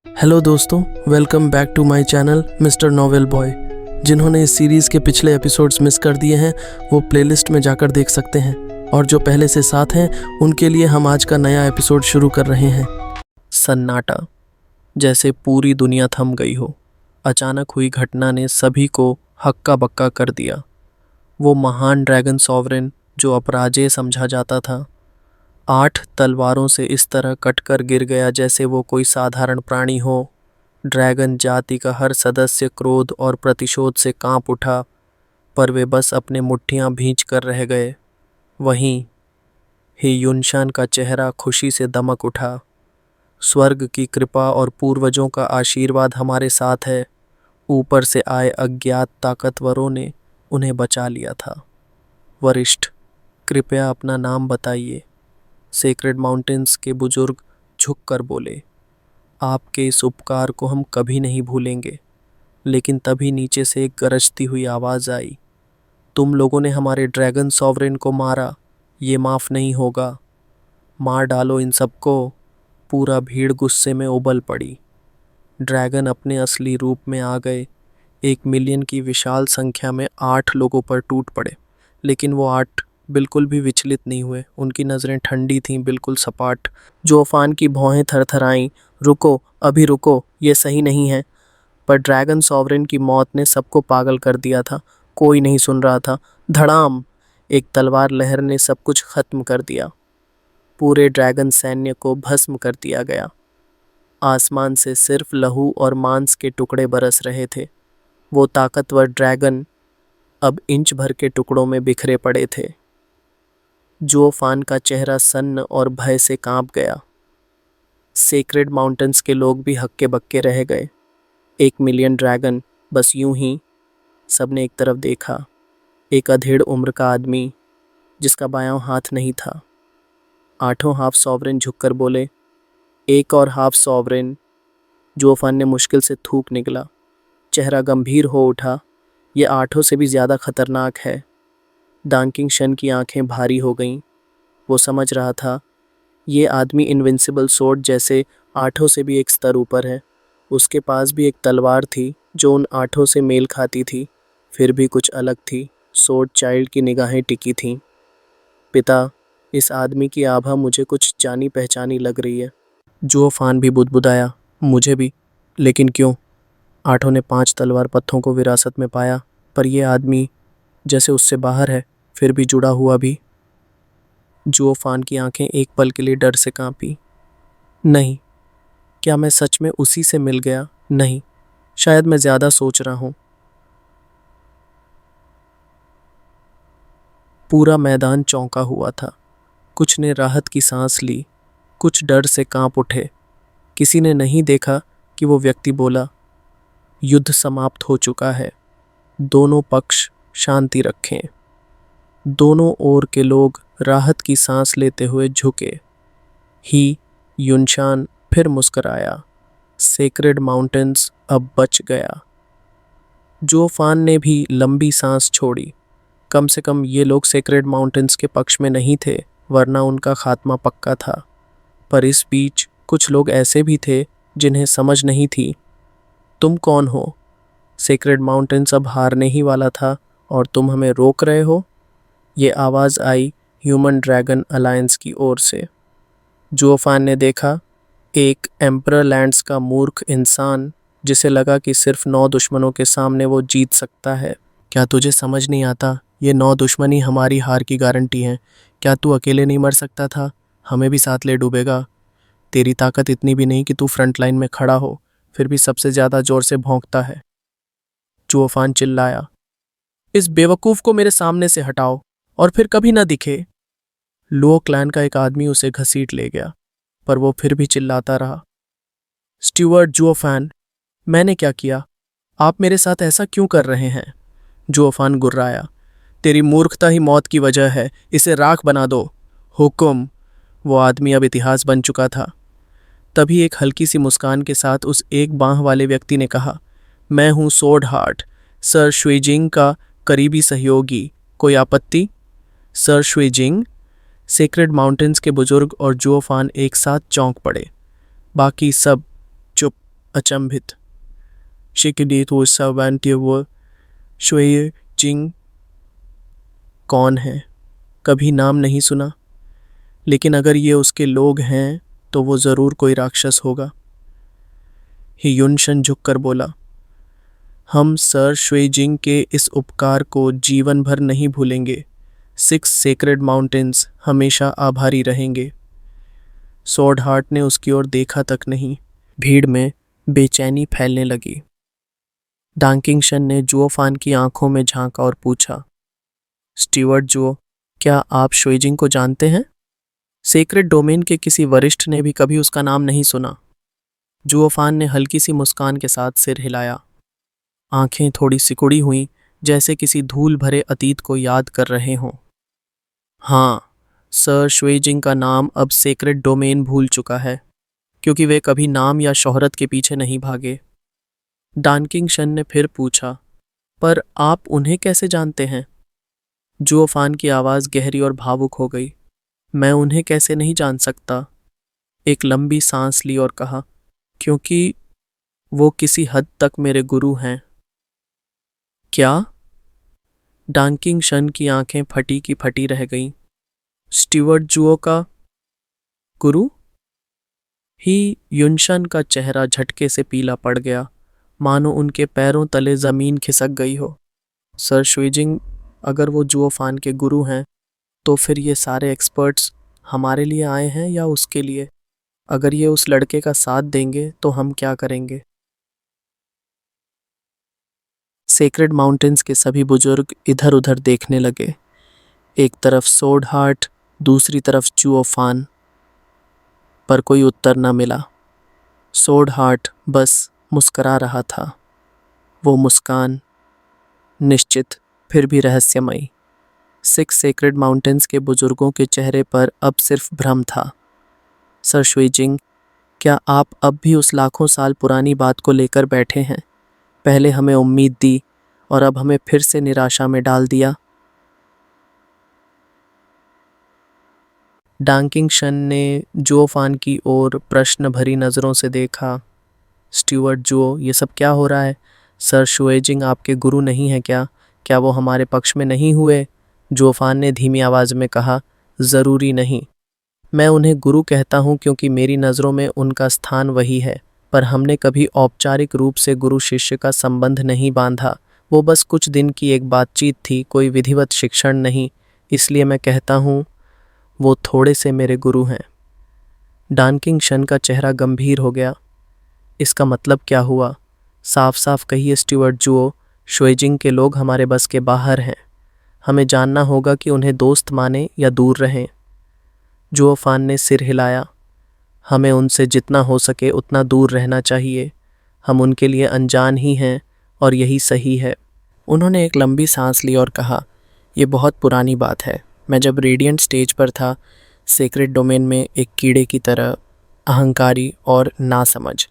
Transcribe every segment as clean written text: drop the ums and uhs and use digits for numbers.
Hello दोस्तों, welcome back to my channel mister novel boy. जिन्होंने इस सीरीज़ के पिछले एपिसोड्स मिस कर दिए हैं वो प्लेलिस्ट में जाकर देख सकते हैं, और जो पहले से साथ हैं उनके लिए हम आज का नया एपिसोड शुरू कर रहे हैं। सन्नाटा, जैसे पूरी दुनिया थम गई हो। अचानक हुई घटना ने सभी को हक्का बक्का कर दिया। वो महान ड्रैगन सॉवरेन जो अपराजेय समझा जाता था, 8 तलवारों से इस तरह कटकर गिर गया जैसे वो कोई साधारण प्राणी हो। ड्रैगन जाति का हर सदस्य क्रोध और प्रतिशोध से कांप उठा, पर वे बस अपने मुट्ठियां भींच कर रह गए। वहीं ही युनशान का चेहरा खुशी से दमक उठा। स्वर्ग की कृपा और पूर्वजों का आशीर्वाद हमारे साथ है। ऊपर से आए अज्ञात ताकतवरों ने उन्हें बचा लिया था। वरिष्ठ, कृपया अपना नाम बताइए। सेक्रेड माउंटेन्स के बुजुर्ग झुककर बोले, आपके इस उपकार को हम कभी नहीं भूलेंगे। लेकिन तभी नीचे से एक गरजती हुई आवाज़ आई, तुम लोगों ने हमारे ड्रैगन सॉवरेन को मारा, ये माफ़ नहीं होगा। मार डालो इन सबको। पूरा भीड़ गुस्से में उबल पड़ी। ड्रैगन अपने असली रूप में आ गए। 1 मिलियन की विशाल संख्या में 8 लोगों पर टूट पड़े, लेकिन वो 8 बिल्कुल भी विचलित नहीं हुए। उनकी नज़रें ठंडी थीं, बिल्कुल सपाट। जोफान की भौहें थरथराईं, रुको, अभी रुको, ये सही नहीं है। पर ड्रैगन सॉवरेन की मौत ने सबको पागल कर दिया था। कोई नहीं सुन रहा था। धड़ाम! एक तलवार लहर ने सब कुछ खत्म कर दिया। पूरे ड्रैगन सैन्य को भस्म कर दिया गया। आसमान से सिर्फ लहू और मांस के टुकड़े बरस रहे थे। वो ताकतवर ड्रैगन अब इंच भर के टुकड़ों में बिखरे पड़े थे। जोफान का चेहरा सन्न और भय से कांप गया। सेक्रेड माउंटेन्स के लोग भी हक्के बक्के रह गए। 1 मिलियन ड्रैगन, बस यूं ही। सबने एक तरफ देखा। एक अधेड़ उम्र का आदमी जिसका बायां हाथ नहीं था। 8 हाफ सॉवरेन झुककर बोले, एक और हाफ सॉवरेन। जोफान ने मुश्किल से थूक निकला। चेहरा गंभीर हो उठा। ये 8 से भी ज़्यादा खतरनाक है। डांकिंग शन की आंखें भारी हो गईं। वो समझ रहा था, ये आदमी इनविंसिबल सोर्ड जैसे 8 से भी एक स्तर ऊपर है। उसके पास भी एक तलवार थी जो उन 8 से मेल खाती थी, फिर भी कुछ अलग थी। सोर्ड चाइल्ड की निगाहें टिकी थीं। पिता, इस आदमी की आभा मुझे कुछ जानी पहचानी लग रही है। जोफान भी बुदबुदाया, मुझे भी। लेकिन क्यों? 8 ने 5 तलवार पत्थों को विरासत में पाया, पर यह आदमी जैसे उससे बाहर है, फिर भी जुड़ा हुआ भी। जोफान की आंखें एक पल के लिए डर से कांपी। नहीं, क्या मैं सच में उसी से मिल गया? नहीं, शायद मैं ज़्यादा सोच रहा हूँ। पूरा मैदान चौंका हुआ था। कुछ ने राहत की सांस ली, कुछ डर से कांप उठे। किसी ने नहीं देखा कि वो व्यक्ति बोला, युद्ध समाप्त हो चुका है। दोनों पक्ष शांति रखें। दोनों ओर के लोग राहत की सांस लेते हुए झुके। ही युनशान फिर मुस्कराया। सेक्रेड माउंटेन्स अब बच गया। जोफान ने भी लंबी सांस छोड़ी। कम से कम ये लोग सेक्रेड माउंटेन्स के पक्ष में नहीं थे, वरना उनका खात्मा पक्का था। पर इस बीच कुछ लोग ऐसे भी थे जिन्हें समझ नहीं थी। तुम कौन हो? सेक्रेड माउंटेन्स अब हारने ही वाला था और तुम हमें रोक रहे हो? ये आवाज़ आई ह्यूमन ड्रैगन अलायंस की ओर से। जोफान ने देखा, एक एम्परर लैंड्स का मूर्ख इंसान जिसे लगा कि सिर्फ 9 दुश्मनों के सामने वो जीत सकता है। क्या तुझे समझ नहीं आता? ये 9 दुश्मन ही हमारी हार की गारंटी हैं। क्या तू अकेले नहीं मर सकता था? हमें भी साथ ले डूबेगा। तेरी ताकत इतनी भी नहीं कि तू फ्रंट लाइन में खड़ा हो, फिर भी सबसे ज़्यादा जोर से भौंकता है। जोफान चिल्लाया, इस बेवकूफ़ को मेरे सामने से हटाओ और फिर कभी ना दिखे। लो क्लैन का एक आदमी उसे घसीट ले गया, पर वो फिर भी चिल्लाता रहा, स्टीवर्ट जोफान, मैंने क्या किया? आप मेरे साथ ऐसा क्यों कर रहे हैं? जोफान गुर्राया, तेरी मूर्खता ही मौत की वजह है, इसे राख बना दो। हुक्म। वो आदमी अब इतिहास बन चुका था। तभी एक हल्की सी मुस्कान के साथ उस एक बांह वाले व्यक्ति ने कहा, मैं हूँ सोर्ड हार्ट, सर शुइजिंग का करीबी सहयोगी। कोई आपत्ति? सर शुइजिंग? सेक्रेड माउंटेन्स के बुजुर्ग और जोफान एक साथ चौंक पड़े। बाकी सब चुप। अचंभित। शिकदीत वो सवांत्य वो शुए जिंग कौन है? कभी नाम नहीं सुना, लेकिन अगर ये उसके लोग हैं तो वो ज़रूर कोई राक्षस होगा। ही युनशन झुककर बोला, हम सर शुएजिंग के इस उपकार को जीवन भर नहीं भूलेंगे। 6 सेक्रेड माउंटेन्स हमेशा आभारी रहेंगे। स्वॉर्ड हार्ट ने उसकी ओर देखा तक नहीं। भीड़ में बेचैनी फैलने लगी। डांकिंगशन ने जुओफान की आंखों में झांका और पूछा, स्टीवर्ट जुओ, क्या आप शुएजिंग को जानते हैं? सेक्रेड डोमेन के किसी वरिष्ठ ने भी कभी उसका नाम नहीं सुना। जुओफान ने हल्की सी मुस्कान के साथ सिर हिलाया। आंखें थोड़ी सिकुड़ी हुईं, जैसे किसी धूल भरे अतीत को याद कर रहे हों। हाँ, सर शुएजिंग का नाम अब सेक्रेड डोमेन भूल चुका है, क्योंकि वे कभी नाम या शोहरत के पीछे नहीं भागे। डांकिंगशन ने फिर पूछा, पर आप उन्हें कैसे जानते हैं? जुओफान की आवाज़ गहरी और भावुक हो गई। मैं उन्हें कैसे नहीं जान सकता? एक लंबी सांस ली और कहा, क्योंकि वो किसी हद तक मेरे गुरु हैं। क्या? डांकिंगशन की आंखें फटी की फटी रह गईं। स्टीवर्ट जुओ का गुरु? ही युनशन का चेहरा झटके से पीला पड़ गया, मानो उनके पैरों तले जमीन खिसक गई हो। सर शुएजिंग, अगर वो जुओफान के गुरु हैं, तो फिर ये सारे एक्सपर्ट्स हमारे लिए आए हैं या उसके लिए? अगर ये उस लड़के का साथ देंगे तो हम क्या करेंगे? सेक्रेड माउंटेन्स के सभी बुजुर्ग इधर उधर देखने लगे। एक तरफ स्वॉर्ड हार्ट, दूसरी तरफ जुओफान, पर कोई उत्तर न मिला। स्वॉर्ड हार्ट बस मुस्करा रहा था। वो मुस्कान निश्चित फिर भी रहस्यमयी। 6 सेक्रेड माउंटेन्स के बुजुर्गों के चेहरे पर अब सिर्फ भ्रम था। सर शुएजिंग, क्या आप अब भी उस लाखों साल पुरानी बात को लेकर बैठे हैं? पहले हमें उम्मीद दी और अब हमें फिर से निराशा में डाल दिया। डांकिंगशन ने जुओफान की ओर प्रश्न भरी नज़रों से देखा। स्टीवर्ट जुओ, ये सब क्या हो रहा है? सर शुएजिंग आपके गुरु नहीं है क्या? क्या वो हमारे पक्ष में नहीं हुए? जुओफान ने धीमी आवाज़ में कहा, ज़रूरी नहीं। मैं उन्हें गुरु कहता हूँ क्योंकि मेरी नज़रों में उनका स्थान वही है, पर हमने कभी औपचारिक रूप से गुरु शिष्य का संबंध नहीं बांधा। वो बस कुछ दिन की एक बातचीत थी, कोई विधिवत शिक्षण नहीं। इसलिए मैं कहता हूँ वो थोड़े से मेरे गुरु हैं। डांकिंगशन का चेहरा गंभीर हो गया। इसका मतलब क्या हुआ? साफ साफ कहिए स्टीवर्ट जुओ, शुएजिंग के लोग हमारे बस के बाहर हैं। हमें जानना होगा कि उन्हें दोस्त माने या दूर रहें। जुओफान ने सिर हिलाया। हमें उनसे जितना हो सके उतना दूर रहना चाहिए। हम उनके लिए अनजान ही हैं और यही सही है। उन्होंने एक लंबी सांस ली और कहा, यह बहुत पुरानी बात है। मैं जब रेडिएंट स्टेज पर था, सेक्रेड डोमेन में एक कीड़े की तरह अहंकारी और नासमझ,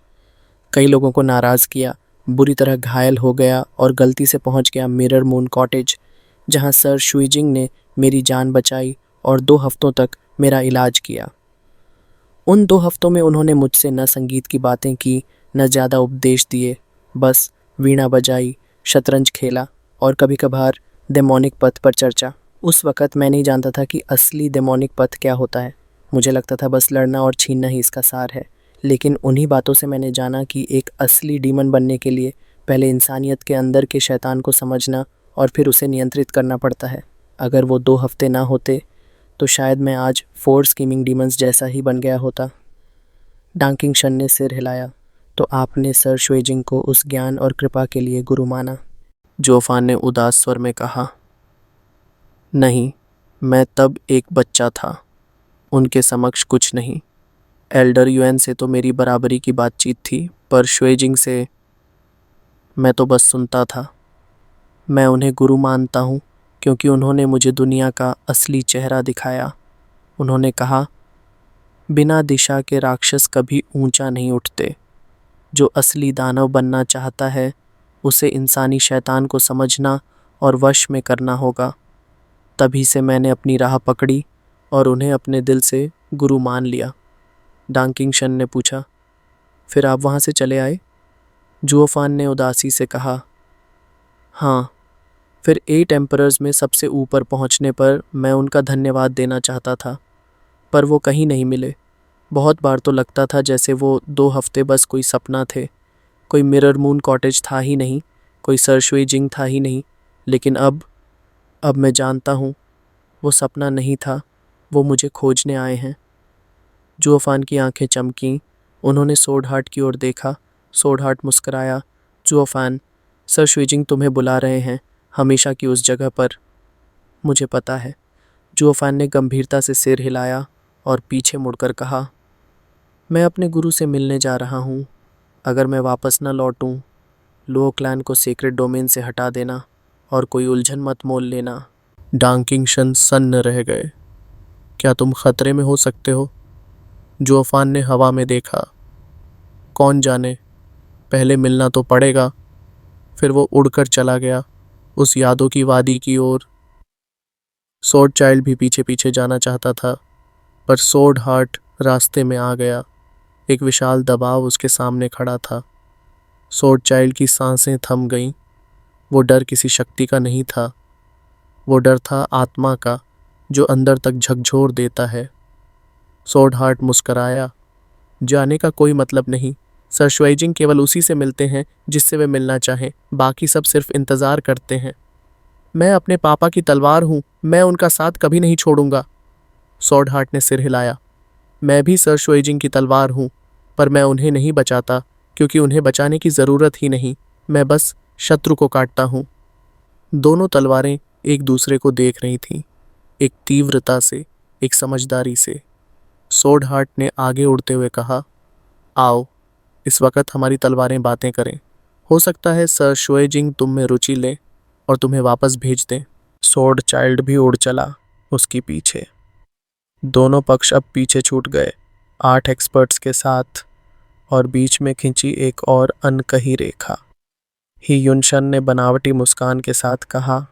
कई लोगों को नाराज़ किया, बुरी तरह घायल हो गया और गलती से पहुंच गया मिरर मून कॉटेज, जहां सर शुएजिंग ने मेरी जान बचाई और 2 हफ्तों तक मेरा इलाज किया। उन 2 हफ्तों में उन्होंने मुझसे न संगीत की बातें की, न ज़्यादा उपदेश दिए, बस वीणा बजाई, शतरंज खेला और कभी कभार डेमोनिक पथ पर चर्चा। उस वक़्त मैं नहीं जानता था कि असली डेमोनिक पथ क्या होता है। मुझे लगता था बस लड़ना और छीनना ही इसका सार है। लेकिन उन्हीं बातों से मैंने जाना कि एक असली डीमन बनने के लिए पहले इंसानियत के अंदर के शैतान को समझना और फिर उसे नियंत्रित करना पड़ता है। अगर वो 2 हफ्ते ना होते तो शायद मैं आज 4 स्कीमिंग डीमंस जैसा ही बन गया होता। डांकिंगशन ने सिर हिलाया। तो आपने सर शुएजिंग को उस ज्ञान और कृपा के लिए गुरु माना? जुओफान ने उदास स्वर में कहा, नहीं, मैं तब एक बच्चा था, उनके समक्ष कुछ नहीं। एल्डर युएन से तो मेरी बराबरी की बातचीत थी, पर शुएजिंग से मैं तो बस सुनता था। मैं उन्हें गुरु मानता हूँ क्योंकि उन्होंने मुझे दुनिया का असली चेहरा दिखाया। उन्होंने कहा, बिना दिशा के राक्षस कभी ऊंचा नहीं उठते। जो असली दानव बनना चाहता है उसे इंसानी शैतान को समझना और वश में करना होगा। तभी से मैंने अपनी राह पकड़ी और उन्हें अपने दिल से गुरु मान लिया। डांकिंगशन ने पूछा, फिर आप वहाँ से चले आए? जुओफान ने उदासी से कहा। हाँ, फिर 8 एम्परर्स में सबसे ऊपर पहुंचने पर मैं उनका धन्यवाद देना चाहता था, पर वो कहीं नहीं मिले। बहुत बार तो लगता था जैसे वो 2 हफ्ते बस कोई सपना थे। कोई मिरर मून कॉटेज था ही नहीं, कोई सर शुई जिंग था ही नहीं। लेकिन अब मैं जानता हूँ, वो सपना नहीं था, वो मुझे खोजने आए हैं। जुओफान की आंखें चमकीं। उन्होंने सोड हार्ट की ओर देखा। सोड हार्ट मुस्कुराया। जुओफान, सर शुइजिंग तुम्हें बुला रहे हैं, हमेशा की उस जगह पर। मुझे पता है। जुओफान ने गंभीरता से सिर हिलाया और पीछे मुड़कर कहा, मैं अपने गुरु से मिलने जा रहा हूँ। अगर मैं वापस न लौटूं, लो क्लैन को सीक्रेट डोमेन से हटा देना और कोई उलझन मत मोल लेना। डांकिंगशन सन्न रह गए। क्या तुम खतरे में हो सकते हो? जुओफान ने हवा में देखा। कौन जाने, पहले मिलना तो पड़ेगा। फिर वो उड़कर चला गया, उस यादों की वादी की ओर। सोड चाइल्ड भी पीछे पीछे जाना चाहता था, पर सोड हार्ट रास्ते में आ गया। एक विशाल दबाव उसके सामने खड़ा था। सोड चाइल्ड की सांसें थम गईं। वो डर किसी शक्ति का नहीं था, वो डर था आत्मा का, जो अंदर तक झकझोर देता है। सोड हार्ट मुस्कराया। जाने का कोई मतलब नहीं। सर शुइजिंग केवल उसी से मिलते हैं जिससे वे मिलना चाहें, बाकी सब सिर्फ इंतजार करते हैं। मैं अपने पापा की तलवार हूँ, मैं उनका साथ कभी नहीं छोड़ूंगा। सोड हार्ट ने सिर हिलाया। मैं भी सर शुइजिंग की तलवार हूँ, पर मैं उन्हें नहीं बचाता, क्योंकि उन्हें बचाने की ज़रूरत ही नहीं। मैं बस शत्रु को काटता हूँ। दोनों तलवारें एक दूसरे को देख रही थीं, एक तीव्रता से, एक समझदारी से। सोड हार्ट ने आगे उड़ते हुए कहा, आओ, इस वक्त हमारी तलवारें बातें करें। हो सकता है सर शुइजिंग तुम में रुचि ले और तुम्हें वापस भेज दें। सोड चाइल्ड भी उड़ चला उसकी पीछे। दोनों पक्ष अब पीछे छूट गए, 8 एक्सपर्ट्स के साथ, और बीच में खिंची एक और अनकही रेखा। ही युनशन ने बनावटी मुस्कान के साथ कहा,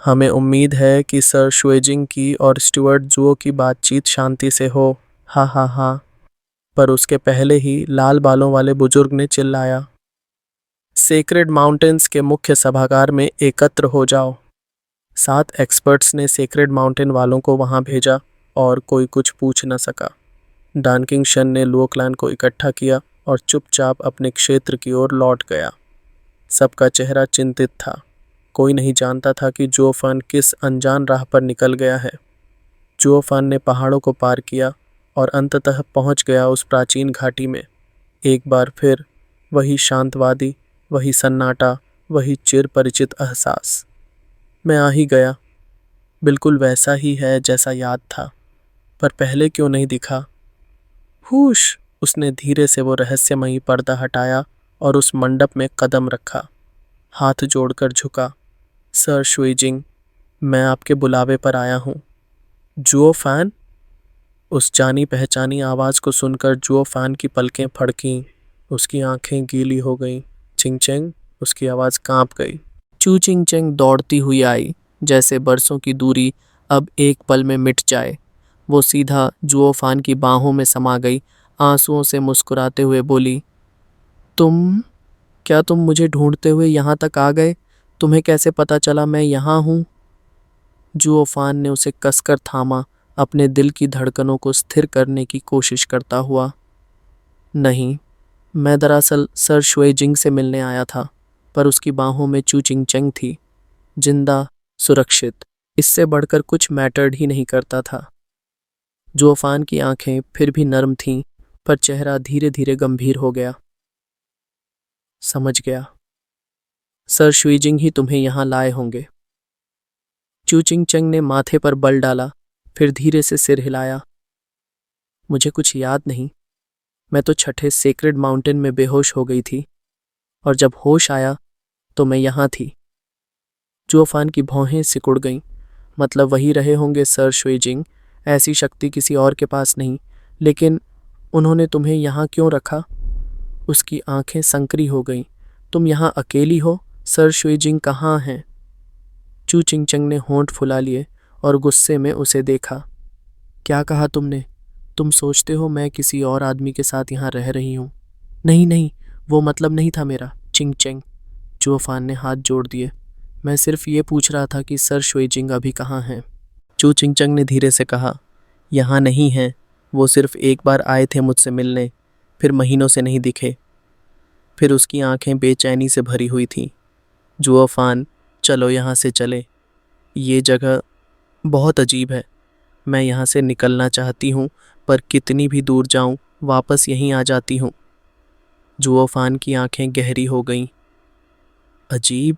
हमें उम्मीद है कि सर शुइजिंग की और स्टुअर्ट जुओ की बातचीत शांति से हो। हा हा हा। पर उसके पहले ही लाल बालों वाले बुजुर्ग ने चिल्लाया, सेक्रेड माउंटेन्स के मुख्य सभागार में एकत्र हो जाओ। 7 एक्सपर्ट्स ने सेक्रेड माउंटेन वालों को वहां भेजा और कोई कुछ पूछ न सका। डानकिंगशन ने लुओ क्लैन को इकट्ठा किया और चुपचाप अपने क्षेत्र की ओर लौट गया। सबका चेहरा चिंतित था। कोई नहीं जानता था कि जुओफान किस अनजान राह पर निकल गया है। जुओफान ने पहाड़ों को पार किया और अंततः पहुंच गया उस प्राचीन घाटी में। एक बार फिर वही शांतवादी, वही सन्नाटा, वही चिर परिचित एहसास। मैं आ ही गया। बिल्कुल वैसा ही है जैसा याद था, पर पहले क्यों नहीं दिखा? हुश! उसने धीरे से वो रहस्यमयी पर्दा हटाया और उस मंडप में कदम रखा। हाथ जोड़कर झुका। सर शुइजिंग, मैं आपके बुलावे पर आया हूँ। जुओफान? उस जानी पहचानी आवाज़ को सुनकर जुओफान की पलकें फड़कीं, उसकी आंखें गीली हो गईं। चिंगचेंग, उसकी आवाज़ कांप गई। चू चिंगचेंग दौड़ती हुई आई, जैसे बरसों की दूरी अब एक पल में मिट जाए। वो सीधा जुओफान की बाहों में समा गई, आंसुओं से मुस्कुराते हुए बोली, क्या तुम मुझे ढूंढते हुए यहाँ तक आ गए? तुम्हें कैसे पता चला मैं यहाँ हूँ? जुओफान ने उसे कसकर थामा, अपने दिल की धड़कनों को स्थिर करने की कोशिश करता हुआ। नहीं, मैं दरअसल सर शुइजिंग से मिलने आया था, पर उसकी बाहों में चू चिंगचेंग थी, जिंदा, सुरक्षित। इससे बढ़कर कुछ मैटर्ड ही नहीं करता था। जुओफान की आंखें फिर भी नर्म थीं, पर चेहरा धीरे धीरे गंभीर हो गया। समझ गया, सर शुइजिंग ही तुम्हें यहाँ लाए होंगे। चू चिंगचेंग ने माथे पर बल डाला, फिर धीरे से सिर हिलाया। मुझे कुछ याद नहीं। मैं तो छठे सेक्रेड माउंटेन में बेहोश हो गई थी, और जब होश आया तो मैं यहाँ थी। जुओफान की भौहें सिकुड़ गईं। मतलब वही रहे होंगे सर शुइजिंग, ऐसी शक्ति किसी और के पास नहीं। लेकिन उन्होंने तुम्हें यहाँ क्यों रखा? उसकी आंखें संकरी हो गईं। तुम यहाँ अकेली हो? सर शुइजिंग कहाँ हैं? चू चिंगचेंग ने होंठ फुला लिए और गुस्से में उसे देखा। क्या कहा तुमने? तुम सोचते हो मैं किसी और आदमी के साथ यहाँ रह रही हूँ? नहीं नहीं, वो मतलब नहीं था मेरा। चिंग चैंग, जुओफान ने हाथ जोड़ दिए। मैं सिर्फ ये पूछ रहा था कि सर शुइजिंग अभी कहाँ हैं? चू चिंगचंग ने धीरे से कहा, यहाँ नहीं हैं। वो सिर्फ एक बार आए थे मुझसे मिलने, फिर महीनों से नहीं दिखे। फिर उसकी आंखें बेचैनी से भरी हुई थीं। जुओफान, चलो यहाँ से चले। ये जगह बहुत अजीब है। मैं यहाँ से निकलना चाहती हूँ, पर कितनी भी दूर जाऊँ वापस यहीं आ जाती हूँ। जुओफान की आंखें गहरी हो गईं। अजीब?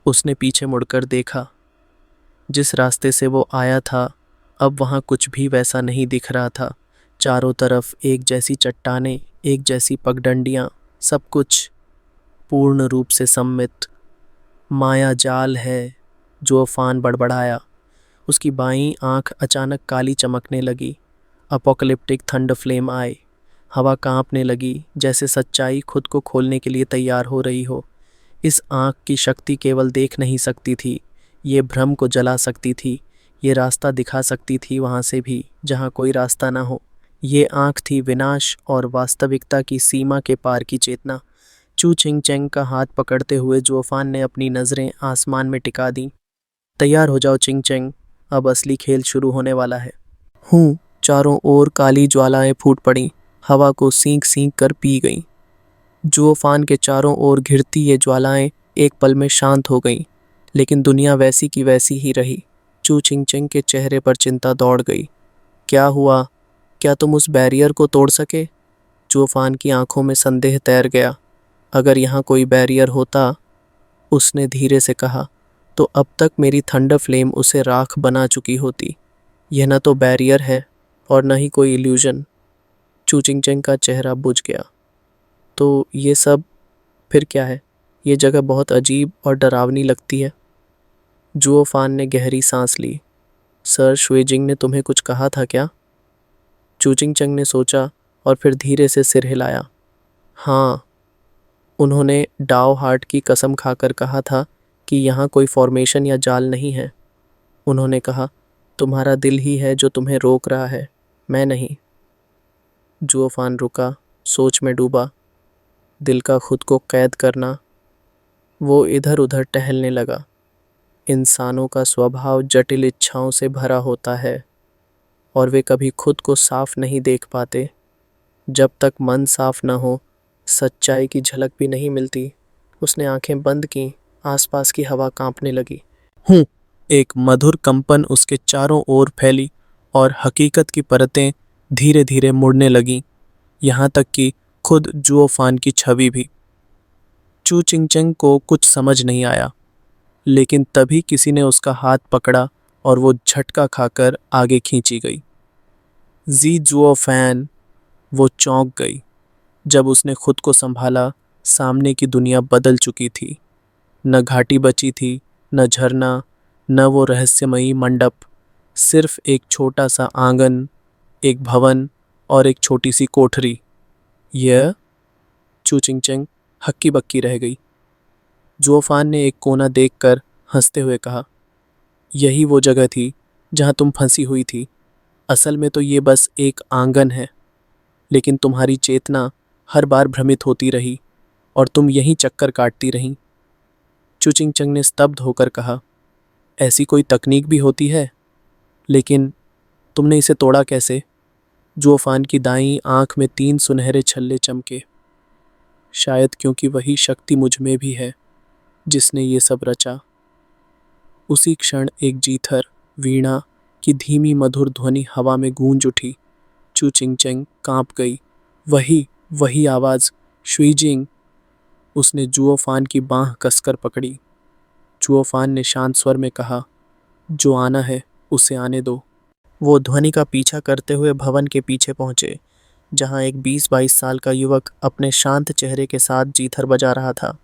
उसने पीछे मुड़कर देखा। जिस रास्ते से वो आया था, अब वहाँ कुछ भी वैसा नहीं दिख रहा था। चारों तरफ एक जैसी चट्टानें, एक जैसी पगडंडियाँ, सब कुछ पूर्ण रूप से सम्मित। माया जाल है, जुओफान बड़बड़ाया। उसकी बाईं आंख अचानक काली चमकने लगी। अपोकलिप्टिक थंडर फ्लेम आए। हवा कांपने लगी, जैसे सच्चाई खुद को खोलने के लिए तैयार हो रही हो। इस आंख की शक्ति केवल देख नहीं सकती थी, ये भ्रम को जला सकती थी। ये रास्ता दिखा सकती थी वहाँ से भी, जहाँ कोई रास्ता ना हो। ये आंख थी विनाश और वास्तविकता की सीमा के पार की चेतना। चू चिंग चैंग का हाथ पकड़ते हुए जुओफान ने अपनी नज़रें आसमान में टिका दी। तैयार हो जाओ चिंग चैंग, अब असली खेल शुरू होने वाला है। हूँ। चारों ओर काली ज्वालाएं फूट पड़ीं, हवा को सींक सींक कर पी गईं। जुओफान के चारों ओर घिरती ये ज्वालाएं एक पल में शांत हो गईं, लेकिन दुनिया वैसी की वैसी ही रही। चू चिंग चिंग के चेहरे पर चिंता दौड़ गई। क्या हुआ? क्या तुम उस बैरियर को तोड़ सके? जुओफान की आंखों में संदेह तैर गया। अगर यहाँ कोई बैरियर होता, उसने धीरे से कहा, तो अब तक मेरी थंडर फ्लेम उसे राख बना चुकी होती। यह न तो बैरियर है और न ही कोई इल्यूजन। चू चिंग चिंग का चेहरा बुझ गया। तो ये सब फिर क्या है? ये जगह बहुत अजीब और डरावनी लगती है। जुओफान ने गहरी सांस ली। सर शुइजिंग ने तुम्हें कुछ कहा था क्या? चू चिंग चिंग ने सोचा और फिर धीरे से सिर हिलाया। हाँ, उन्होंने डाओ हार्ट की कसम खाकर कहा था कि यहाँ कोई फॉर्मेशन या जाल नहीं है। उन्होंने कहा, तुम्हारा दिल ही है जो तुम्हें रोक रहा है, मैं नहीं। जुओफान रुका, सोच में डूबा। दिल का खुद को कैद करना। वो इधर उधर टहलने लगा। इंसानों का स्वभाव जटिल इच्छाओं से भरा होता है और वे कभी खुद को साफ नहीं देख पाते। जब तक मन साफ न हो, सच्चाई की झलक भी नहीं मिलती। उसने आंखें बंद की, आसपास की हवा कांपने लगी। हूँ। एक मधुर कंपन उसके चारों ओर फैली और हकीकत की परतें धीरे धीरे मुड़ने लगीं, यहाँ तक कि खुद जुओफान की छवि भी। चू चिंग चिंग को कुछ समझ नहीं आया, लेकिन तभी किसी ने उसका हाथ पकड़ा और वो झटका खाकर आगे खींची गई। जी जुओफान, वो चौंक गई। जब उसने खुद को संभाला, सामने की दुनिया बदल चुकी थी। न घाटी बची थी, न झरना, न वो रहस्यमयी मंडप। सिर्फ एक छोटा सा आंगन, एक भवन और एक छोटी सी कोठरी। यह? चू चिंग चिंग हक्की बक्की रह गई। जुओफान ने एक कोना देखकर हंसते हुए कहा, यही वो जगह थी जहां तुम फंसी हुई थी। असल में तो ये बस एक आंगन है, लेकिन तुम्हारी चेतना हर बार भ्रमित होती रही और तुम यहीं चक्कर काटती रहीं। चू चिंग चिंग ने स्तब्ध होकर कहा, ऐसी कोई तकनीक भी होती है? लेकिन तुमने इसे तोड़ा कैसे? जुओफान की दाईं आंख में 3 सुनहरे छल्ले चमके। शायद क्योंकि वही शक्ति मुझ में भी है जिसने ये सब रचा। उसी क्षण एक जीथर वीणा की धीमी मधुर ध्वनि हवा में गूंज उठी। चू चिंग चिंग कांप गई। वही आवाज़, शुइजिंग। उसने जुओफान की बांह कसकर पकड़ी। जुओफान ने शांत स्वर में कहा, जो आना है उसे आने दो। वो ध्वनि का पीछा करते हुए भवन के पीछे पहुंचे, जहां एक 20-22 साल का युवक अपने शांत चेहरे के साथ जीथर बजा रहा था।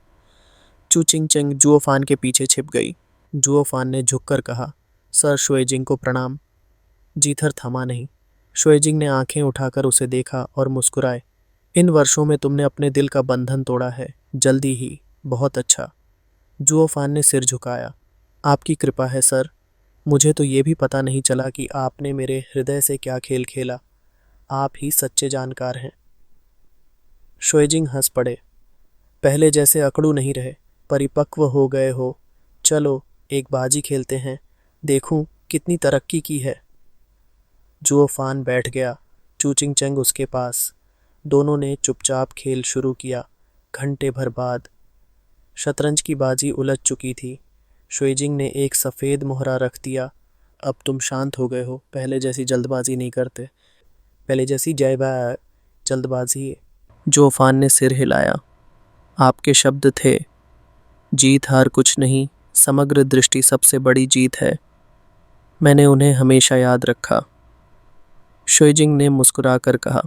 चू चिंग चिंग जुओफान के पीछे छिप गई। जुओफान ने झुककर कहा, सर शुइजिंग को प्रणाम। जीथर थमा नहीं। शुइजिंग ने आंखें उठाकर उसे देखा और मुस्कुराए। इन वर्षों में तुमने अपने दिल का बंधन तोड़ा है, जल्दी ही, बहुत अच्छा। जुओफान ने सिर झुकाया। आपकी कृपा है सर। मुझे तो ये भी पता नहीं चला कि आपने मेरे हृदय से क्या खेल खेला। आप ही सच्चे जानकार हैं। शुइजिंग हंस पड़े। पहले जैसे अकड़ू नहीं रहे, परिपक्व हो गए हो। चलो एक बाजी खेलते हैं, देखूं कितनी तरक्की की है। जुओ फान बैठ गया, चूचिंग चंग उसके पास। दोनों ने चुपचाप खेल शुरू किया। घंटे भर बाद शतरंज की बाजी उलझ चुकी थी। शुइजिंग ने एक सफ़ेद मोहरा रख दिया। अब तुम शांत हो गए हो, पहले जैसी जल्दबाजी नहीं करते, पहले जैसी जल्दबाजी। जो फान ने सिर हिलाया। आपके शब्द थे, जीत हार कुछ नहीं, समग्र दृष्टि सबसे बड़ी जीत है। मैंने उन्हें हमेशा याद रखा। शुइजिंग ने मुस्कुराकर कहा,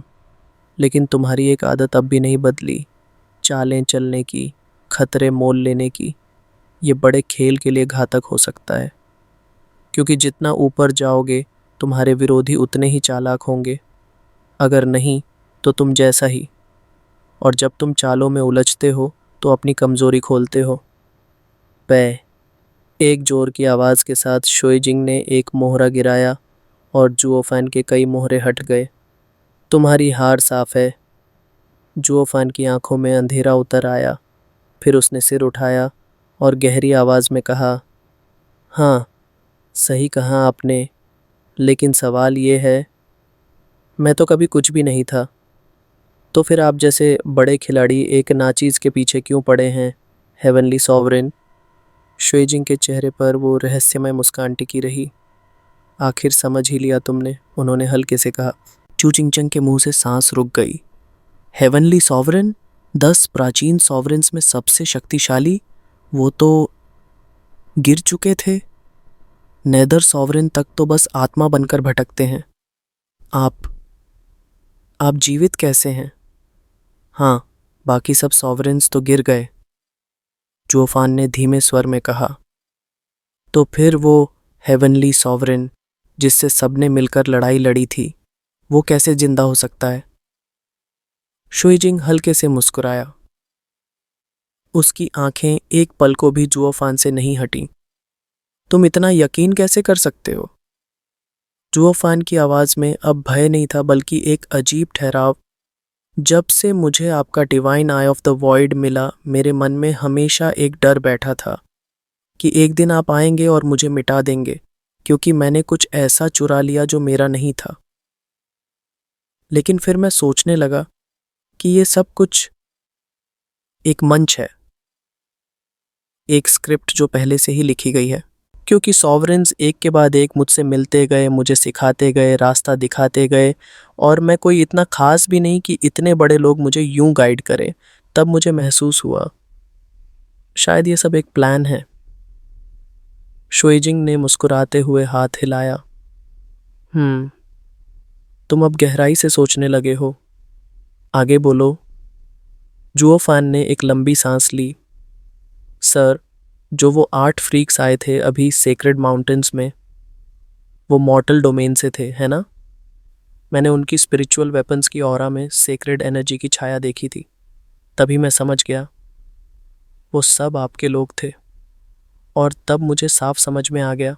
लेकिन तुम्हारी एक आदत अब भी नहीं बदली, चालें चलने की, खतरे मोल लेने की। ये बड़े खेल के लिए घातक हो सकता है, क्योंकि जितना ऊपर जाओगे तुम्हारे विरोधी उतने ही चालाक होंगे। अगर नहीं तो तुम जैसा ही। और जब तुम चालों में उलझते हो तो अपनी कमज़ोरी खोलते हो। पै एक जोर की आवाज़ के साथ शुइजिंग ने एक मोहरा गिराया और जुओ फान के कई मोहरे हट गए। तुम्हारी हार साफ है। जुओ फान की आंखों में अंधेरा उतर आया। फिर उसने सिर उठाया और गहरी आवाज़ में कहा, हाँ सही कहा आपने, लेकिन सवाल ये है, मैं तो कभी कुछ भी नहीं था, तो फिर आप जैसे बड़े खिलाड़ी एक नाचीज़ के पीछे क्यों पड़े हैं, हेवनली सॉवरेन। शुइजिंग के चेहरे पर वो रहस्यमय मुस्कान टिकी रही। आखिर समझ ही लिया तुमने, उन्होंने हल्के से कहा। चूचिंगचंग के मुंह से सांस रुक गई। हेवनली सॉवरेन, 10 प्राचीन सॉवरेन्स में सबसे शक्तिशाली, वो तो गिर चुके थे। नेदर सॉवरेन तक तो बस आत्मा बनकर भटकते हैं। आप जीवित कैसे हैं? हाँ, बाकी सब सॉवरेन्स तो गिर गए, जुओफान ने धीमे स्वर में कहा। तो फिर वो हेवनली सॉवरेन जिससे सबने मिलकर लड़ाई लड़ी थी, वो कैसे जिंदा हो सकता है? शुइजिंग हल्के से मुस्कुराया। उसकी आंखें एक पल को भी जुओफान से नहीं हटी। तुम इतना यकीन कैसे कर सकते हो? जुओफान की आवाज़ में अब भय नहीं था, बल्कि एक अजीब ठहराव। जब से मुझे आपका divine eye of the void मिला, मेरे मन में हमेशा एक डर बैठा था कि एक दिन आप आएंगे और मुझे मिटा देंगे, क्योंकि मैंने कुछ ऐसा चुरा लिया जो मेरा नहीं था। लेकिन फिर मैं सोचने लगा कि ये सब कुछ एक मंच है, एक स्क्रिप्ट जो पहले से ही लिखी गई है। क्योंकि सॉवरेन्स एक के बाद एक मुझसे मिलते गए, मुझे सिखाते गए, रास्ता दिखाते गए, और मैं कोई इतना खास भी नहीं कि इतने बड़े लोग मुझे यूं गाइड करें। तब मुझे महसूस हुआ शायद ये सब एक प्लान है। शुइजिंग ने मुस्कुराते हुए हाथ हिलाया। तुम अब गहराई से सोचने लगे हो, आगे बोलो। जुओफान ने एक लंबी सांस ली। सर, जो वो 8 फ्रीक्स आए थे अभी सेक्रेड माउंटेन्स में, वो मॉर्टल डोमेन से थे, है ना? मैंने उनकी स्पिरिचुअल वेपन्स की ऑरा में सेक्रेड एनर्जी की छाया देखी थी। तभी मैं समझ गया वो सब आपके लोग थे। और तब मुझे साफ समझ में आ गया,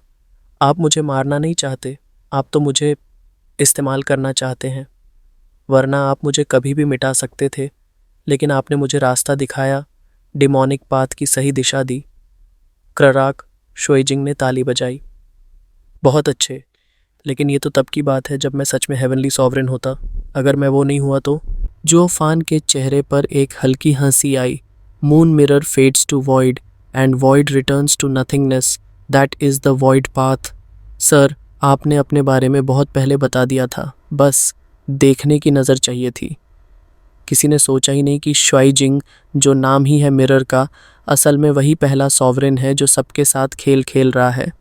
आप मुझे मारना नहीं चाहते, आप तो मुझे इस्तेमाल करना चाहते हैं। वरना आप मुझे कभी भी मिटा सकते थे, लेकिन आपने मुझे रास्ता दिखाया, डिमोनिक पाथ की सही दिशा दी। क्रराक, शुइजिंग ने ताली बजाई। बहुत अच्छे, लेकिन ये तो तब की बात है जब मैं सच में हेवनली सॉवरेन होता। अगर मैं वो नहीं हुआ तो? जुओफान के चेहरे पर एक हल्की हंसी आई। Moon mirror fades to void and void returns to nothingness, that is the void path. Sir, आपने अपने बारे में बहुत पहले बता दिया था, बस देखने की नज़र चाहिए थी। किसी ने सोचा ही नहीं कि शुइजिंग, जो नाम ही है मिरर का, असल में वही पहला सॉवरेन है जो सबके साथ खेल खेल रहा है।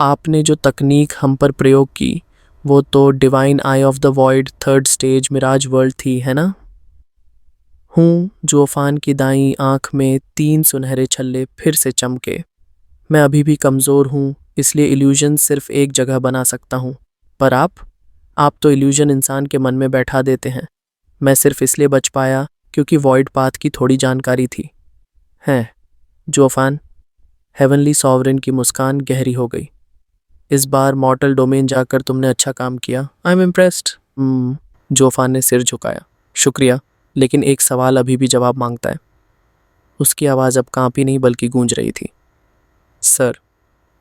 आपने जो तकनीक हम पर प्रयोग की, वो तो divine eye of the void 3rd stage mirage world थी, है ना? जुओफान की दाईं आंख में 3 सुनहरे छल्ले फिर से चमके। मैं अभी भी कमज़ोर हूँ, इसलिए इल्यूजन सिर्फ एक जगह बना सकता हूँ। पर आप तो इल्यूजन इंसान के मन में बैठा देते हैं। मैं सिर्फ इसलिए बच पाया क्योंकि वॉइड पाथ की थोड़ी जानकारी थी। हैं, जुओफान। हेवनली सॉवरेन की मुस्कान गहरी हो गई। इस बार मॉर्टल डोमेन जाकर तुमने अच्छा काम किया। I am impressed. जुओफान ने सिर झुकाया। शुक्रिया, लेकिन एक सवाल अभी भी जवाब मांगता है। उसकी आवाज़ अब कांपी नहीं बल्कि गूंज रही थी। सर,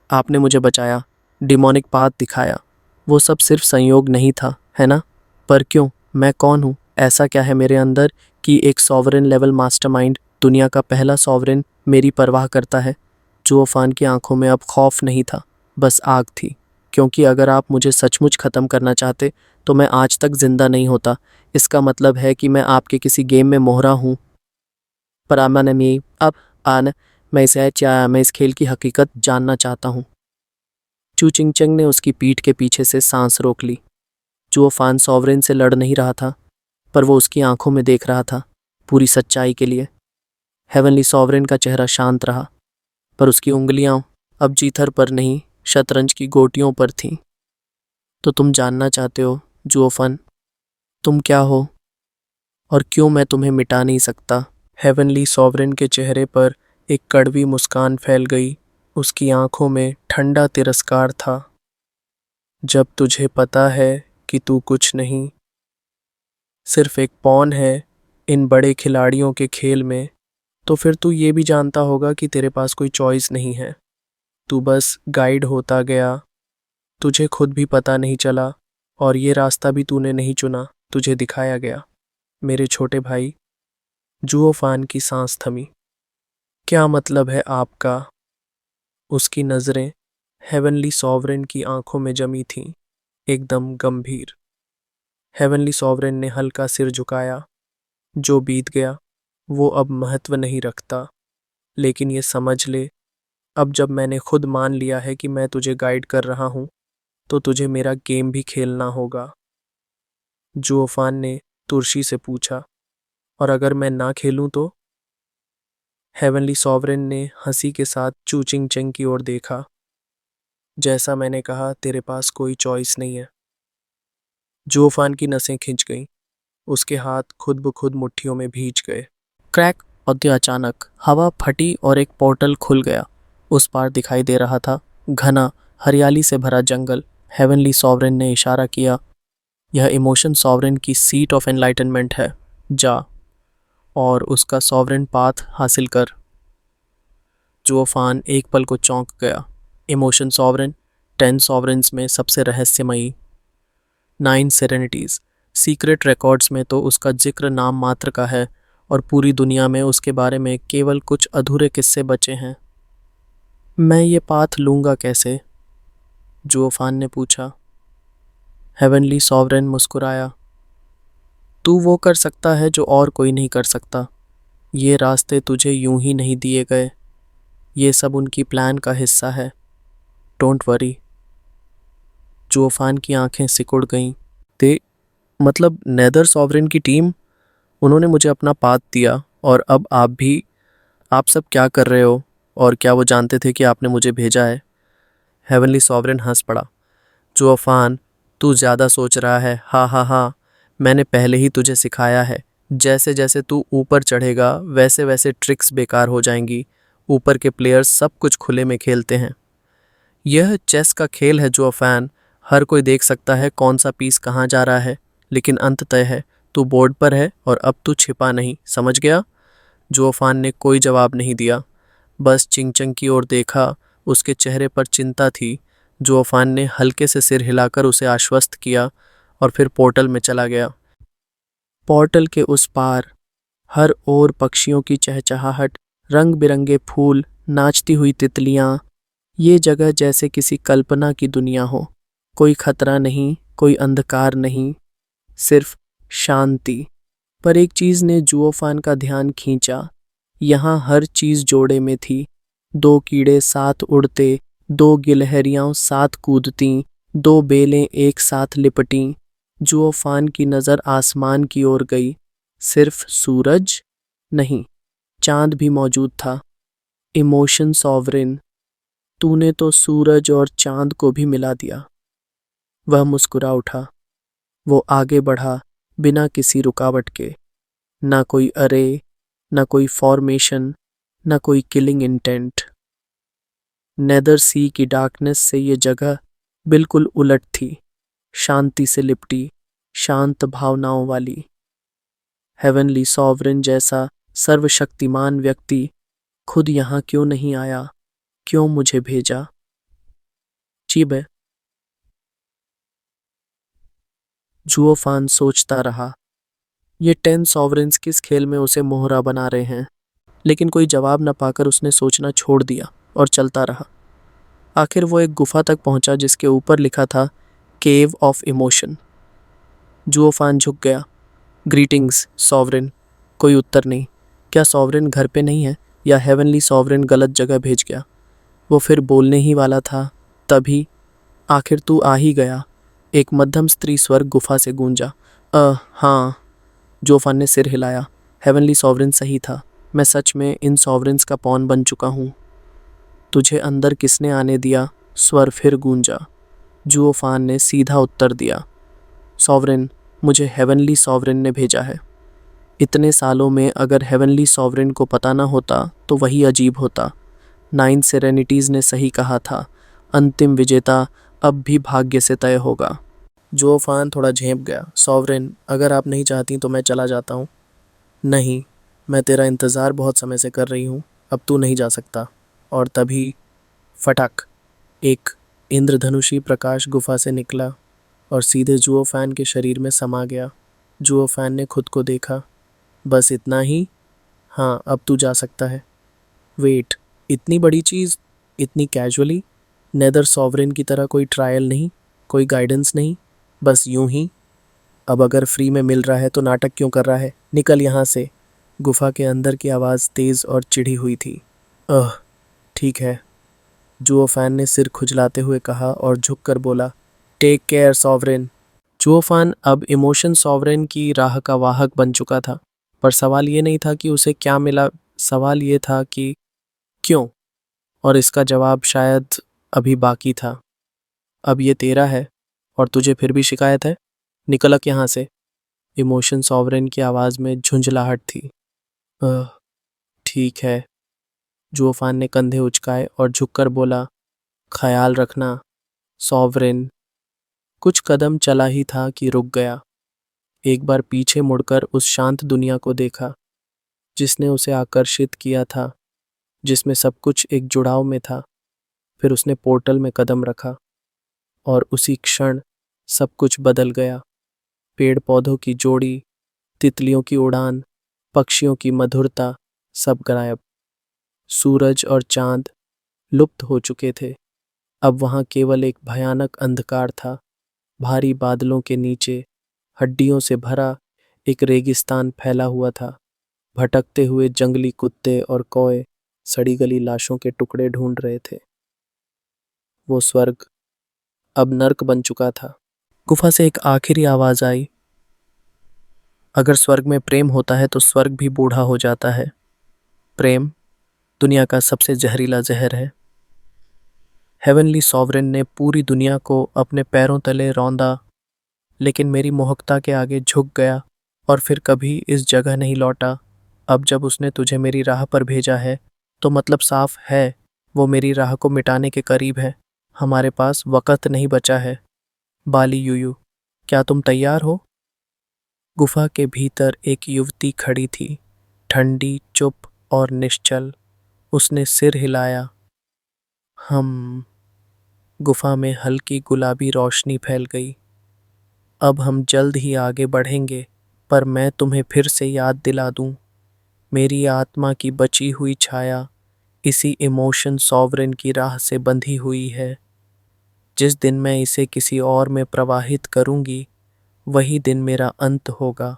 आपने मुझे बचाया, डिमोनिक पाथ दिखाया। वो सब सिर्फ संयोग नहीं था, है ना? पर क्यों? मैं कौन हूँ? ऐसा क्या है मेरे अंदर कि एक सॉवरेन लेवल मास्टरमाइंड, दुनिया का पहला सॉवरेन, मेरी परवाह करता है? जुओफान की आंखों में अब खौफ नहीं था, बस आग थी। क्योंकि अगर आप मुझे सचमुच ख़त्म करना चाहते तो मैं आज तक जिंदा नहीं होता। इसका मतलब है कि मैं आपके किसी गेम में मोहरा हूँ। पर अमन में अब आन मैं इस खेल की हकीकत जानना चाहता हूँ। चू चिंग चंग ने उसकी पीठ के पीछे से सांस रोक ली। जुओफान सॉवरेन से लड़ नहीं रहा था, पर वो उसकी आंखों में देख रहा था, पूरी सच्चाई के लिए। हेवनली सॉवरेन का चेहरा शांत रहा, पर उसकी उंगलियां अब जीथर पर नहीं, शतरंज की गोटियों पर थीं। तो तुम जानना चाहते हो, जुओफन, तुम क्या हो और क्यों मैं तुम्हें मिटा नहीं सकता? हेवनली सॉवरेन के चेहरे पर एक कड़वी मुस्कान फैल गई। उसकी आंखों में ठंडा तिरस्कार था। जब तुझे पता है कि तू कुछ नहीं, सिर्फ एक पॉन है इन बड़े खिलाड़ियों के खेल में, तो फिर तू ये भी जानता होगा कि तेरे पास कोई चॉइस नहीं है। तू बस गाइड होता गया। तुझे खुद भी पता नहीं चला और ये रास्ता भी तूने नहीं चुना, तुझे दिखाया गया। मेरे छोटे भाई। जुओफान की सांस थमी। क्या मतलब है आपका? उसकी नज़रें हेवनली सॉवरेन की आंखों में जमी थीं, एकदम गंभीर। हेवनली सॉवरेन ने हल्का सिर झुकाया। जो बीत गया वो अब महत्व नहीं रखता, लेकिन ये समझ ले, अब जब मैंने खुद मान लिया है कि मैं तुझे गाइड कर रहा हूँ, तो तुझे मेरा गेम भी खेलना होगा। जुओफान ने तुर्शी से पूछा, और अगर मैं ना खेलूं तो? हेवनली सॉवरेन ने हंसी के साथ चू चिंग चंग की ओर देखा। जैसा मैंने कहा, तेरे पास कोई चॉइस नहीं है। जुओफान की नसें खिंच गईं। उसके हाथ खुद ब खुद मुट्ठियों में भींच गए। क्रैक और अचानक हवा फटी और एक पोर्टल खुल गया। उस पार दिखाई दे रहा था घना हरियाली से भरा जंगल। हेवनली सॉवरेन ने इशारा किया, यह इमोशन सॉवरेन की सीट ऑफ एनलाइटनमेंट है। जा और उसका सॉवरेन पाथ हासिल कर। जुओफान एक पल को चौंक गया। इमोशन सॉवरेन, 10 सॉवरेन्स में सबसे रहस्यमयी, 9 सेरेनिटीज़। सीक्रेट रिकॉर्ड्स में तो उसका जिक्र नाम मात्र का है और पूरी दुनिया में उसके बारे में केवल कुछ अधूरे किस्से बचे हैं। मैं ये पाथ लूँगा कैसे? जुओफान ने पूछा। हेवनली सॉवरेन मुस्कुराया। तू वो कर सकता है जो और कोई नहीं कर सकता। ये रास्ते तुझे यूं ही नहीं दिए गए, ये सब उनकी प्लान का हिस्सा है। Don't worry. जुओफान की आंखें सिकुड़ गईं। ते मतलब नेदर सॉवरेन की टीम, उन्होंने मुझे अपना पाथ दिया और अब आप सब क्या कर रहे हो? और क्या वो जानते थे कि आपने मुझे भेजा है? हेवनली सॉवरेन हंस पड़ा। जुओफान, तू ज़्यादा सोच रहा है। हा हा हा, मैंने पहले ही तुझे सिखाया है। जैसे जैसे तू ऊपर चढ़ेगा वैसे वैसे ट्रिक्स बेकार हो जाएंगी। ऊपर के प्लेयर्स सब कुछ खुले में खेलते हैं। यह चेस का खेल है जुओफान। हर कोई देख सकता है कौन सा पीस कहाँ जा रहा है, लेकिन अंत तय है। तू बोर्ड पर है और अब तू छिपा नहीं, समझ गया? जुओफान ने कोई जवाब नहीं दिया, बस चिंगचंग की ओर देखा। उसके चेहरे पर चिंता थी। जुओफान ने हल्के से सिर हिलाकर उसे आश्वस्त किया और फिर पोर्टल में चला गया। पोर्टल के उस पार हर ओर पक्षियों की चहचहाहट, रंग बिरंगे फूल, नाचती हुई तितलियां। ये जगह जैसे किसी कल्पना की दुनिया हो। कोई खतरा नहीं, कोई अंधकार नहीं, सिर्फ शांति। पर एक चीज ने जुओफान का ध्यान खींचा। यहाँ हर चीज जोड़े में थी। 2 कीड़े साथ उड़ते, 2 गिलहरियां साथ कूदती, 2 बेलें एक साथ लिपटीं। जुओफान की नज़र आसमान की ओर गई। सिर्फ सूरज नहीं, चांद भी मौजूद था। इमोशन सॉवरेन, तूने तो सूरज और चांद को भी मिला दिया। वह मुस्कुरा उठा। वो आगे बढ़ा, बिना किसी रुकावट के। ना कोई अरे, ना कोई फॉर्मेशन, ना कोई किलिंग इंटेंट। नेदर सी की डार्कनेस से ये जगह बिल्कुल उलट थी, शांति से लिपटी, शांत भावनाओं वाली। हेवनली सॉवरेन जैसा सर्वशक्तिमान व्यक्ति खुद यहाँ क्यों नहीं आया? क्यों मुझे भेजा? चीबे। जुओफान सोचता रहा, ये 10 सॉवरेन्स किस खेल में उसे मोहरा बना रहे हैं। लेकिन कोई जवाब न पाकर उसने सोचना छोड़ दिया और चलता रहा। आखिर वो एक गुफा तक पहुंचा जिसके ऊपर लिखा था केव ऑफ इमोशन। जुओफान झुक गया। Greetings sovereign. कोई उत्तर नहीं। क्या सॉवरेन घर पे नहीं है या हेवनली सॉवरेन गलत जगह भेज गया? वो फिर बोलने ही वाला था, तभी आखिर तू आ ही गया। एक मध्यम स्त्री स्वर गुफा से गूंजा। हाँ। जुओफान ने सिर हिलाया। हेवनली सॉवरेन सही था। मैं सच में इन सॉवरेन्स का पॉन बन चुका हूँ। तुझे अंदर किसने आने दिया? स्वर फिर गूंजा। जुओफान ने सीधा उत्तर दिया, सॉवरेन, मुझे हेवनली सॉवरेन ने भेजा है। इतने सालों में अगर हेवनली सॉवरेन को पता ना होता तो वही अजीब होता। 9 सेरेनिटीज़ ने सही कहा था, अंतिम विजेता अब भी भाग्य से तय होगा। जुओफान थोड़ा झेंप गया। सॉवरेन, अगर आप नहीं चाहती तो मैं चला जाता हूँ। नहीं, मैं तेरा इंतज़ार बहुत समय से कर रही हूँ। अब तू नहीं जा सकता। और तभी फटाक, एक इंद्रधनुषी प्रकाश गुफा से निकला और सीधे जुओफान के शरीर में समा गया। जुओफान ने खुद को देखा। बस इतना ही? हाँ, अब तू जा सकता है। वेट, इतनी बड़ी चीज़ इतनी कैजुअली? नेदर सॉवरेन की तरह कोई ट्रायल नहीं, कोई गाइडेंस नहीं, बस यूं ही? अब अगर फ्री में मिल रहा है तो नाटक क्यों कर रहा है? निकल यहाँ से। गुफा के अंदर की आवाज़ तेज़ और चिढ़ी हुई थी। ठीक है, जुओफान ने सिर खुजलाते हुए कहा और झुककर बोला, टेक केयर सॉवरेन। जुओफान अब इमोशन सॉवरेन की राह का वाहक बन चुका था। पर सवाल ये नहीं था कि उसे क्या मिला, सवाल ये था कि क्यों, और इसका जवाब शायद अभी बाकी था। अब ये तेरा है और तुझे फिर भी शिकायत है? निकलक यहाँ से। इमोशन सॉवरेन की आवाज़ में झुंझलाहट थी। ठीक है। जुओफान ने कंधे उचकाए और झुककर बोला, ख्याल रखना सॉवरेन। कुछ कदम चला ही था कि रुक गया। एक बार पीछे मुड़कर उस शांत दुनिया को देखा जिसने उसे आकर्षित किया था, जिसमें सब कुछ एक जुड़ाव में था। फिर उसने पोर्टल में कदम रखा और उसी क्षण सब कुछ बदल गया। पेड़ पौधों की जोड़ी, तितलियों की उड़ान, पक्षियों की मधुरता, सब गायब। सूरज और चांद लुप्त हो चुके थे। अब वहाँ केवल एक भयानक अंधकार था। भारी बादलों के नीचे हड्डियों से भरा एक रेगिस्तान फैला हुआ था। भटकते हुए जंगली कुत्ते और कौए सड़ी गली लाशों के टुकड़े ढूंढ रहे थे। वो स्वर्ग अब नर्क बन चुका था। गुफा से एक आखिरी आवाज आई, अगर स्वर्ग में प्रेम होता है तो स्वर्ग भी बूढ़ा हो जाता है। प्रेम दुनिया का सबसे जहरीला जहर है। हेवनली सॉवरेन ने पूरी दुनिया को अपने पैरों तले रौंदा, लेकिन मेरी मोहकता के आगे झुक गया और फिर कभी इस जगह नहीं लौटा। अब जब उसने तुझे मेरी राह पर भेजा है तो मतलब साफ है, वो मेरी राह को मिटाने के करीब है। हमारे पास वक़्त नहीं बचा है। बाली यूयू, क्या तुम तैयार हो? गुफा के भीतर एक युवती खड़ी थी, ठंडी, चुप और निश्चल। उसने सिर हिलाया। गुफा में हल्की गुलाबी रोशनी फैल गई। अब हम जल्द ही आगे बढ़ेंगे, पर मैं तुम्हें फिर से याद दिला दूं, मेरी आत्मा की बची हुई छाया इसी इमोशन सॉवरेन की राह से बंधी हुई है। जिस दिन मैं इसे किसी और में प्रवाहित करूंगी, वही दिन मेरा अंत होगा।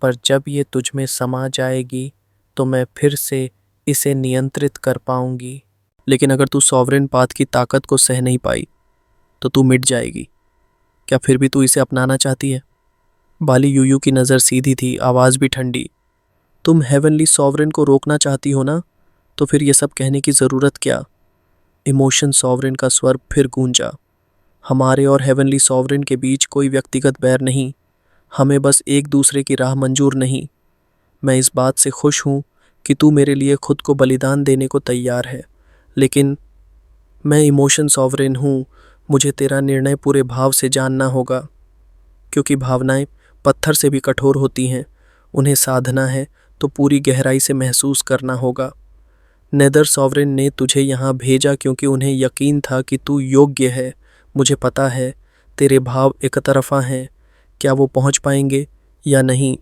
पर जब ये तुझ में समा जाएगी तो मैं फिर से इसे नियंत्रित कर पाऊंगी। लेकिन अगर तू सॉवरेन पाथ की ताकत को सह नहीं पाई तो तू मिट जाएगी। क्या फिर भी तू इसे अपनाना चाहती है? बाली यूयू की नज़र सीधी थी, आवाज़ भी ठंडी। तुम हेवनली सॉवरेन को रोकना चाहती हो ना? तो फिर ये सब कहने की ज़रूरत क्या? इमोशन सॉवरेन का स्वर फिर गूंजा। हमारे और हेवनली सॉवरेन के बीच कोई व्यक्तिगत बैर नहीं। हमें बस एक दूसरे की राह मंजूर नहीं। मैं इस बात से खुश हूँ कि तू मेरे लिए खुद को बलिदान देने को तैयार है, लेकिन मैं इमोशन सॉवरेन हूँ। मुझे तेरा निर्णय पूरे भाव से जानना होगा, क्योंकि भावनाएं पत्थर से भी कठोर होती हैं। उन्हें साधना है तो पूरी गहराई से महसूस करना होगा। नेदर सॉवरेन ने तुझे यहाँ भेजा क्योंकि उन्हें यकीन था कि तू योग्य है। मुझे पता है तेरे भाव एक तरफा हैं, क्या वो पहुँच पाएंगे या नहीं।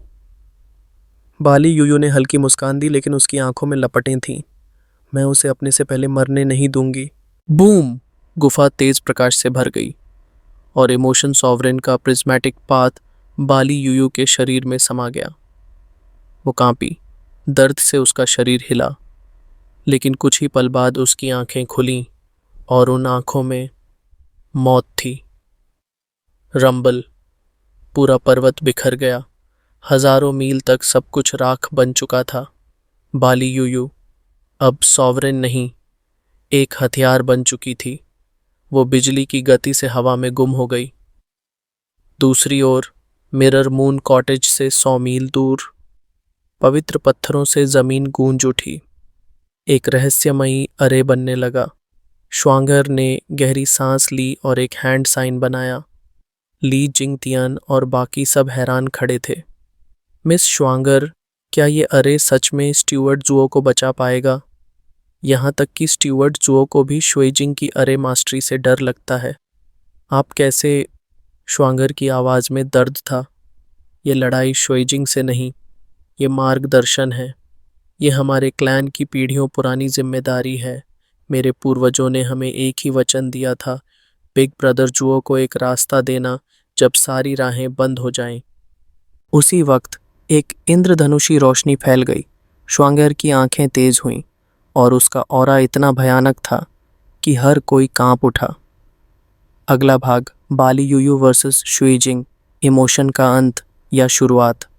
बाली यूयू ने हल्की मुस्कान दी, लेकिन उसकी आंखों में लपटें थीं। मैं उसे अपने से पहले मरने नहीं दूंगी। बूम! गुफा तेज प्रकाश से भर गई और इमोशन सॉवरेन का प्रिज्मेटिक पाथ बाली यूयू के शरीर में समा गया। वो कांपी, दर्द से उसका शरीर हिला, लेकिन कुछ ही पल बाद उसकी आंखें खुलीं और उन आंखों में मौत थी। रंबल, पूरा पर्वत बिखर गया। हजारों मील तक सब कुछ राख बन चुका था। बाली यूयू अब सॉवरेन नहीं, एक हथियार बन चुकी थी। वो बिजली की गति से हवा में गुम हो गई। दूसरी ओर मिरर मून कॉटेज से 100 मील दूर पवित्र पत्थरों से जमीन गूंज उठी। एक रहस्यमयी अरे बनने लगा। श्वांगर ने गहरी सांस ली और एक हैंड साइन बनाया। ली जिंगतियन और बाकी सब हैरान खड़े थे। मिस श्वांगर, क्या ये अरे सच में स्टीवर्ट जुओ को बचा पाएगा? यहाँ तक कि स्टीवर्ट जुओ को भी शुएजिंग की अरे मास्टरी से डर लगता है। आप कैसे? श्वांगर की आवाज़ में दर्द था। ये लड़ाई शुएजिंग से नहीं, ये मार्गदर्शन है। ये हमारे क्लैन की पीढ़ियों पुरानी जिम्मेदारी है। मेरे पूर्वजों ने हमें एक ही वचन दिया था, बिग ब्रदर जुओ को एक रास्ता देना जब सारी राहें बंद हो जाएं। उसी वक्त एक इंद्रधनुषी रोशनी फैल गई। श्वांगर की आंखें तेज हुईं और उसका ऑरा इतना भयानक था कि हर कोई कांप उठा। अगला भाग, बाली यूयू वर्सेस शुईजिंग, इमोशन का अंत या शुरुआत।